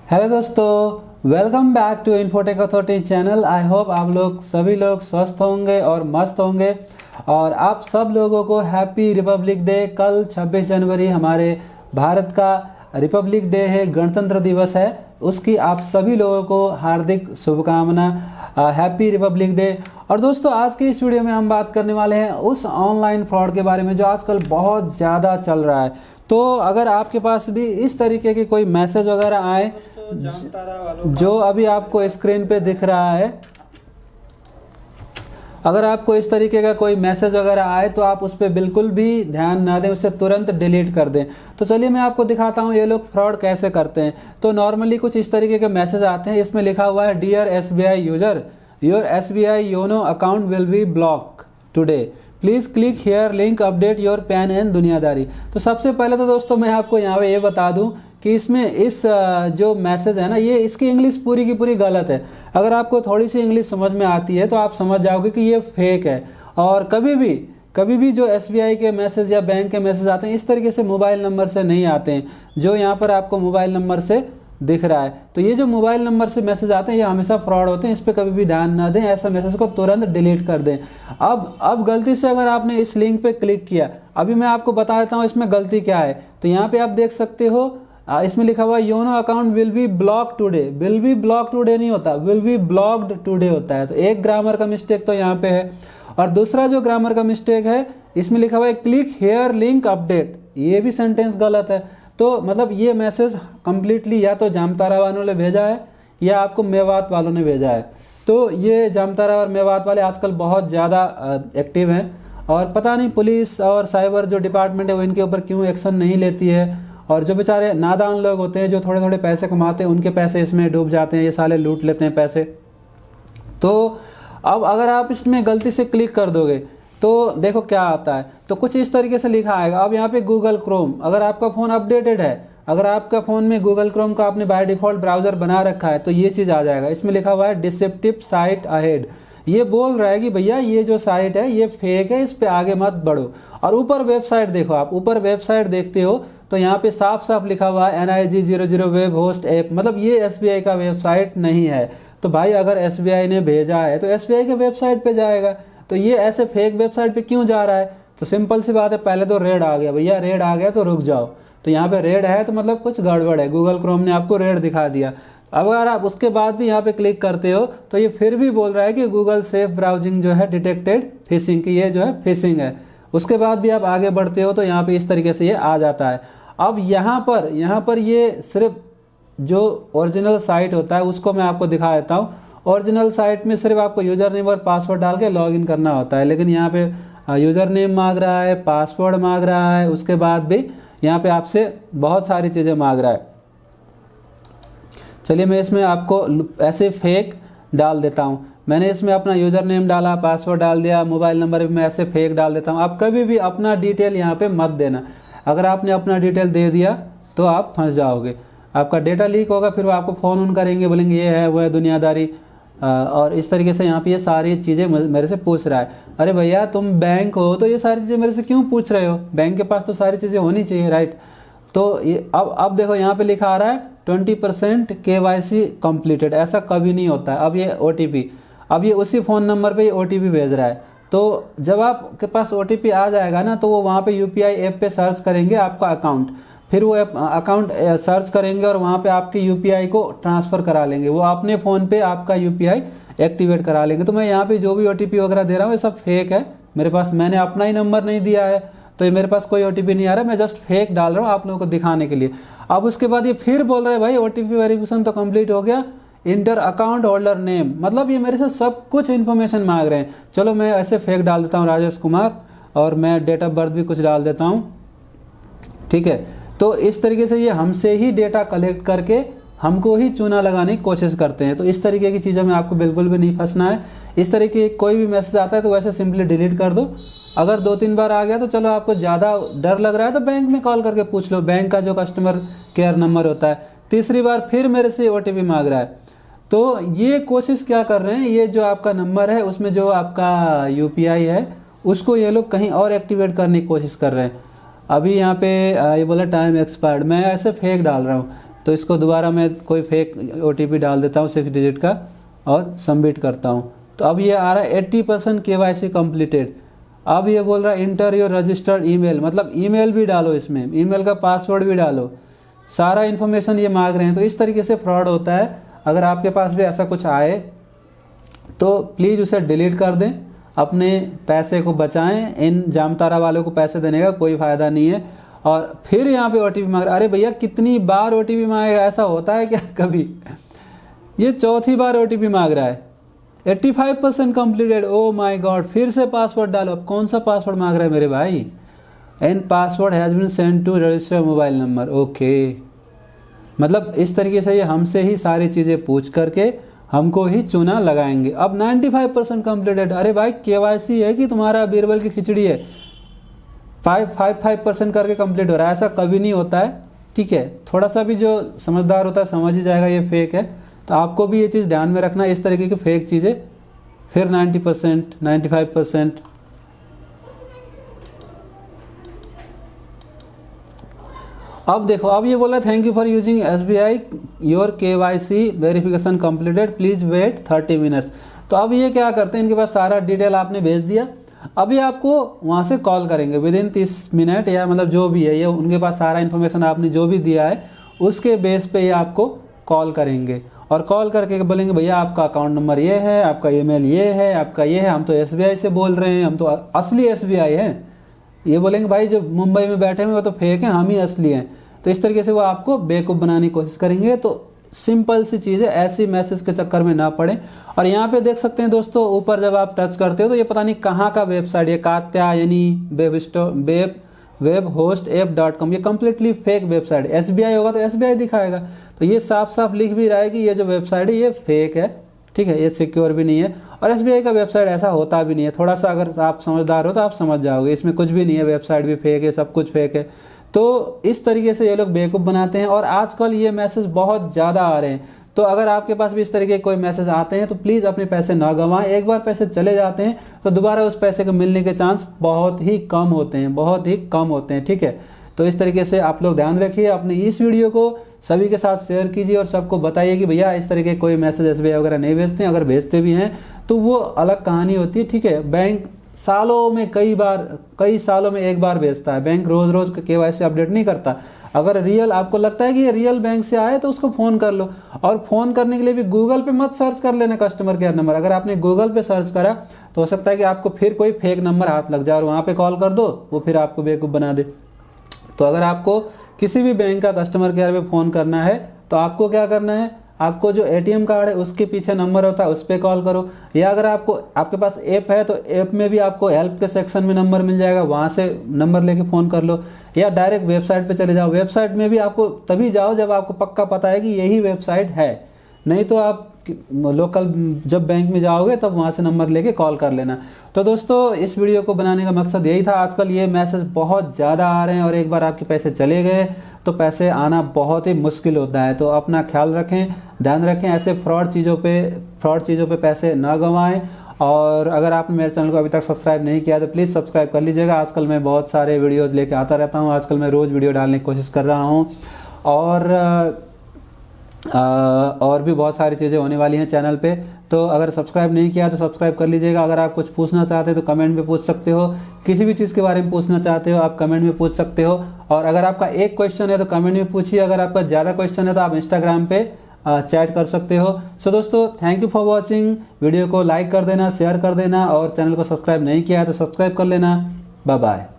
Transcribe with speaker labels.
Speaker 1: Hello दोस्तों, welcome back to Infotech Authority channel. I hope आप लोग सभी लोग स्वस्थ होंगे और मस्त होंगे और आप सब लोगों को हैप्पी रिपब्लिक डे। कल 26 जनवरी हमारे भारत का रिपब्लिक डे है, गणतंत्र दिवस है। उसकी आप सभी लोगों को हार्दिक शुभकामना, हैप्पी रिपब्लिक डे। और दोस्तों, आज की इस वीडियो में हम बात करने वाले हैं उस ऑनलाइन फ्रॉड के बारे में जो आजकल बहुत ज़्यादा चल रहा है। तो अगर आपके पास भी इस तरीके के कोई मैसेज वगैरह आए जो अभी आपको स्क्रीन पे दिख रहा है, अगर आपको इस तरीके का कोई मैसेज वगैरह आए तो आप उस पर बिल्कुल भी ध्यान ना दें, उसे तुरंत डिलीट कर दें। तो चलिए मैं आपको दिखाता हूँ ये लोग फ्रॉड कैसे करते हैं। तो नॉर्मली कुछ इस तरीके के मैसेज आते हैं, इसमें लिखा हुआ है dear SBI user, your SBI YONO account will be block today, please click here link update your PAN and दुनियादारी। तो सबसे पहले तो दोस्तों मैं आपको यहाँ पे ये बता दूँ कि इसमें इस जो मैसेज है ना, ये इसकी इंग्लिश पूरी की पूरी गलत है। अगर आपको थोड़ी सी इंग्लिश समझ में आती है तो आप समझ जाओगे कि ये फेक है। और कभी भी जो SBI के मैसेज या बैंक के मैसेज आते हैं इस तरीके से मोबाइल नंबर से नहीं आते हैं जो यहाँ पर आपको मोबाइल नंबर से दिख रहा है। तो ये जो मोबाइल नंबर से मैसेज आते हैं ये हमेशा फ्रॉड होते हैं, इस पर कभी भी ध्यान ना दें, ऐसा मैसेज को तुरंत डिलीट कर दें। अब गलती से अगर आपने इस लिंक पे क्लिक किया, अभी मैं आपको बता देता हूँ इसमें गलती क्या है। तो यहाँ पे आप देख सकते हो, इसमें लिखा हुआ YONO account will be block today. Will be block today नहीं होता, विल बी ब्लॉक्ड टुडे होता है। तो एक ग्रामर का मिस्टेक तो यहाँ पे है। और दूसरा जो ग्रामर का मिस्टेक है, इसमें लिखा हुआ है क्लिक हेयर लिंक अपडेट, ये भी सेंटेंस गलत है। तो मतलब ये मैसेज कंप्लीटली या तो जामतारा वालों ने भेजा है या आपको मेवात वालों ने भेजा है। तो ये जामतारा और मेवात वाले आजकल बहुत ज़्यादा एक्टिव हैं और पता नहीं पुलिस और साइबर जो डिपार्टमेंट है वो इनके ऊपर क्यों एक्शन नहीं लेती है। और जो बेचारे नादान लोग होते हैं जो थोड़े थोड़े पैसे कमाते हैं, उनके पैसे इसमें डूब जाते हैं, ये साले लूट लेते हैं पैसे। तो अब अगर आप इसमें गलती से क्लिक कर दोगे तो देखो क्या आता है। तो कुछ इस तरीके से लिखा आएगा। अब यहाँ पे गूगल क्रोम, अगर आपका फ़ोन अपडेटेड है, अगर आपका फ़ोन में गूगल क्रोम का आपने बाय डिफ़ॉल्ट ब्राउज़र बना रखा है तो ये चीज़ आ जाएगा। इसमें लिखा हुआ है डिसेप्टिव साइट अहेड, ये बोल रहा है कि भैया ये जो साइट है ये फेक है, इस पे आगे मत बढ़ो। और ऊपर वेबसाइट देखो, आप ऊपर वेबसाइट देखते हो तो यहाँ पे साफ साफ लिखा हुआ है NIG00 वेब होस्ट ऐप, मतलब ये SBI का वेबसाइट नहीं है। तो भाई अगर SBI ने भेजा है तो SBI के वेबसाइट पे जाएगा, तो ये ऐसे फेक वेबसाइट पे क्यों जा रहा है? तो सिंपल सी बात है, पहले तो रेड आ गया भैया, रेड आ गया तो रुक जाओ। तो यहाँ पे रेड है तो मतलब कुछ गड़बड़ है, गूगल क्रोम ने आपको रेड दिखा दिया। अब अगर आप उसके बाद भी यहाँ पे क्लिक करते हो तो ये फिर भी बोल रहा है कि गूगल सेफ ब्राउजिंग जो है डिटेक्टेड फिशिंग, की ये जो है फिशिंग है। उसके बाद भी आप आगे बढ़ते हो तो यहाँ पे इस तरीके से ये आ जाता है। अब यहाँ पर ये सिर्फ जो ओरिजिनल साइट होता है उसको मैं आपको दिखा देता हूँ। ओरिजिनल साइट में सिर्फ आपको यूज़र नेम और पासवर्ड डाल के लॉगिन करना होता है, लेकिन यहाँ पे यूज़र नेम मांग रहा है, पासवर्ड मांग रहा है, उसके बाद भी यहाँ पे आपसे बहुत सारी चीज़ें मांग रहा है। चलिए मैं इसमें आपको ऐसे फेक डाल देता हूँ। मैंने इसमें अपना यूज़र नेम डाला, पासवर्ड डाल दिया, मोबाइल नंबर भी मैं ऐसे फेक डाल देता हूँ। आप कभी भी अपना डिटेल यहाँ पे मत देना। अगर आपने अपना डिटेल दे दिया तो आप फंस जाओगे, आपका डेटा लीक होगा, फिर वो आपको फ़ोन ऑन करेंगे, बोलेंगे ये है वो है दुनियादारी। और इस तरीके से यहाँ पे ये सारी चीज़ें मेरे से पूछ रहा है। अरे भैया तुम बैंक हो तो ये सारी चीज़ें मेरे से क्यों पूछ रहे हो? बैंक के पास तो सारी चीज़ें होनी चाहिए, राइट? तो ये अब देखो यहाँ पे लिखा आ रहा है 20% KYC कंप्लीटेड, ऐसा कभी नहीं होता है। अब ये OTP, अब ये उसी फ़ोन नंबर पे ये OTP भेज रहा है। तो जब आपके पास OTP आ जाएगा ना तो वो वहाँ पे UPI ऐप पे सर्च करेंगे आपका अकाउंट, फिर वो अकाउंट सर्च करेंगे और वहाँ पे आपकी UPI को ट्रांसफ़र करा लेंगे, वो अपने फ़ोन पे आपका UPI एक्टिवेट करा लेंगे। तो मैं यहाँ पे जो भी OTP वगैरह दे रहा हूँ ये सब फेक है मेरे पास, मैंने अपना ही नंबर नहीं दिया है, तो ये मेरे पास कोई OTP नहीं आ रहा है, मैं जस्ट फेक डाल रहा हूँ आप लोगों को दिखाने के लिए। अब उसके बाद ये फिर बोल रहा है भाई OTP वेरिफिकेशन तो कंप्लीट हो गया, इंटर अकाउंट होल्डर नेम, मतलब ये मेरे से सब कुछ इन्फॉर्मेशन मांग रहे हैं। चलो मैं ऐसे फेक डाल देता हूँ राजेश कुमार, और मैं डेट ऑफ बर्थ भी कुछ डाल देता हूँ, ठीक है। तो इस तरीके से ये हमसे ही डेटा कलेक्ट करके हमको ही चूना लगाने की कोशिश करते हैं। तो इस तरीके की चीज़ों में आपको बिल्कुल भी नहीं फंसना है। इस तरीके कोई भी मैसेज आता है तो वैसे सिंपली डिलीट कर दो। अगर 2-3 बार आ गया तो चलो आपको ज़्यादा डर लग रहा है तो बैंक में कॉल करके पूछ लो, बैंक का जो कस्टमर केयर नंबर होता है। तीसरी बार फिर मेरे से OTP मांग रहा है, तो ये कोशिश क्या कर रहे हैं, ये जो आपका नंबर है उसमें जो आपका UPI है उसको ये लोग कहीं और एक्टिवेट करने की कोशिश कर रहे हैं। अभी यहाँ पे ये बोला टाइम एक्सपायर्ड, मैं ऐसे फेक डाल रहा हूँ। तो इसको दोबारा मैं कोई फेक OTP डाल देता हूँ 6 डिजिट का और सबमिट करता हूँ। तो अब ये आ रहा है 80% KYC कंप्लीटेड। अब ये बोल रहा है इंटर योर रजिस्टर्ड ईमेल, मतलब ईमेल भी डालो, इसमें ईमेल का पासवर्ड भी डालो, सारा इन्फॉर्मेशन ये मांग रहे हैं। तो इस तरीके से फ्रॉड होता है। अगर आपके पास भी ऐसा कुछ आए तो प्लीज़ उसे डिलीट कर दें, अपने पैसे को बचाएं। इन जामतारा वालों को पैसे देने का कोई फ़ायदा नहीं है। और फिर यहाँ पे OTP मांग रहा है। अरे भैया कितनी बार OTP मांगेगा, ऐसा होता है क्या कभी? ये चौथी बार OTP मांग रहा है। 85% कंप्लीटेड, ओ माय गॉड, फिर से पासवर्ड डालो। अब कौन सा पासवर्ड मांग रहा है मेरे भाई? And password has been send to register mobile number. Okay, मतलब इस तरीके से ये हमसे ही सारी चीज़ें पूछ करके हमको ही चूना लगाएंगे। अब 95% कंप्लीटेड। अरे भाई KYC है कि तुम्हारा बीरबल की खिचड़ी है? 5% करके कंप्लीट हो रहा है। ऐसा कभी नहीं होता है, ठीक है। थोड़ा सा भी जो समझदार होता है समझ ही जाएगा ये फेक है। तो आपको भी ये चीज़ ध्यान में रखना, इस तरीके की फेक चीज़ें। फिर 90%, 95%। अब देखो, अब ये बोला thank you for using SBI, your KYC verification completed, please wait 30 minutes. तो अब ये क्या करते हैं, इनके पास सारा डिटेल आपने भेज दिया। अभी आपको वहाँ से कॉल करेंगे विदिन 30 मिनट, या मतलब जो भी है ये उनके पास सारा इन्फॉर्मेशन आपने जो भी दिया है उसके बेस पे ये आपको कॉल करेंगे। और कॉल करके बोलेंगे भैया आपका अकाउंट नंबर ये है, आपका ईमेल ये है, आपका ये है, हम तो SBI से बोल रहे हैं, हम तो असली SBI हैं। ये बोलेंगे भाई जो मुंबई में बैठे हुए वो तो फेक हैं, हम ही असली हैं। तो इस तरीके से वो आपको बेवकूफ़ बनाने की कोशिश करेंगे। तो सिंपल सी चीज़ है, ऐसी मैसेज के चक्कर में ना पड़े। और यहाँ पे देख सकते हैं दोस्तों, ऊपर जब आप टच करते हो तो ये पता नहीं कहाँ का वेबसाइट, ये कात्यायनी webhostApp.com, ये कम्प्लीटली फेक वेबसाइट। SBI होगा तो SBI दिखाएगा। तो ये साफ साफ लिख भी रहा है कि ये जो वेबसाइट है ये फेक है, ठीक है, ये सिक्योर भी नहीं है। और SBI का वेबसाइट ऐसा होता भी नहीं है। थोड़ा सा अगर आप समझदार हो तो आप समझ जाओगे, इसमें कुछ भी नहीं है, वेबसाइट भी फेक है, सब कुछ फेक है। तो इस तरीके से ये लोग बेवकूफ़ बनाते हैं। और आजकल ये मैसेज बहुत ज़्यादा आ रहे हैं। तो अगर आपके पास भी इस तरीके के कोई मैसेज आते हैं तो प्लीज़ अपने पैसे ना गंवाएं। एक बार पैसे चले जाते हैं तो दोबारा उस पैसे को मिलने के चांस बहुत ही कम होते हैं, बहुत ही कम होते हैं, ठीक है। तो इस तरीके से आप लोग ध्यान रखिए, अपने इस वीडियो को सभी के साथ शेयर कीजिए और सबको बताइए कि भैया इस तरीके कोई मैसेज SBI वगैरह नहीं भेजते हैं। अगर भेजते भी हैं तो वो अलग कहानी होती है, ठीक है। बैंक सालों में कई सालों में एक बार भेजता है। बैंक रोज़ रोज़ KYC अपडेट नहीं करता। अगर रियल आपको लगता है कि ये रियल बैंक से आए तो उसको फ़ोन कर लो। और फ़ोन करने के लिए भी गूगल पे मत सर्च कर लेना कस्टमर केयर नंबर। अगर आपने गूगल पे सर्च करा तो हो सकता है कि आपको फिर कोई फेक नंबर हाथ लग जाए और वहाँ पे कॉल कर दो, वो फिर आपको बेवकूफ़ बना दे। तो अगर आपको किसी भी बैंक का कस्टमर केयर पे फ़ोन करना है तो आपको क्या करना है, आपको जो ATM कार्ड है उसके पीछे नंबर होता है उस पर कॉल करो। या अगर आपके पास ऐप है तो ऐप में भी आपको हेल्प के सेक्शन में नंबर मिल जाएगा, वहाँ से नंबर लेके फ़ोन कर लो। या डायरेक्ट वेबसाइट पे चले जाओ। वेबसाइट में भी आपको तभी जाओ जब आपको पक्का पता है कि यही वेबसाइट है, नहीं तो आप लोकल जब बैंक में जाओगे तब वहाँ से नंबर लेके कॉल कर लेना। तो दोस्तों इस वीडियो को बनाने का मकसद यही था। आजकल ये मैसेज बहुत ज़्यादा आ रहे हैं और एक बार आपके पैसे चले गए तो पैसे आना बहुत ही मुश्किल होता है। तो अपना ख्याल रखें, ध्यान रखें, ऐसे फ्रॉड चीज़ों पे पैसे ना गंवाएं। और अगर आपने मेरे चैनल को अभी तक सब्सक्राइब नहीं किया तो प्लीज़ सब्सक्राइब कर लीजिएगा। आजकल मैं बहुत सारे वीडियोज़ लेके आता रहता हूँ। आजकल मैं रोज़ वीडियो डालने की कोशिश कर रहा हूँ। और भी बहुत सारी चीज़ें होने वाली हैं चैनल पे। तो अगर सब्सक्राइब नहीं किया तो सब्सक्राइब कर लीजिएगा। अगर आप कुछ पूछना चाहते हो तो कमेंट में पूछ सकते हो। किसी भी चीज़ के बारे में पूछना चाहते हो आप कमेंट में पूछ सकते हो। और अगर आपका एक क्वेश्चन है तो कमेंट में पूछिए। अगर आपका ज़्यादा क्वेश्चन है तो आप इंस्टाग्राम पे चैट कर सकते हो। सो दोस्तों thank you for watching. Video को लाइक कर देना, शेयर कर देना और चैनल को सब्सक्राइब नहीं किया है तो सब्सक्राइब कर लेना। Bye bye.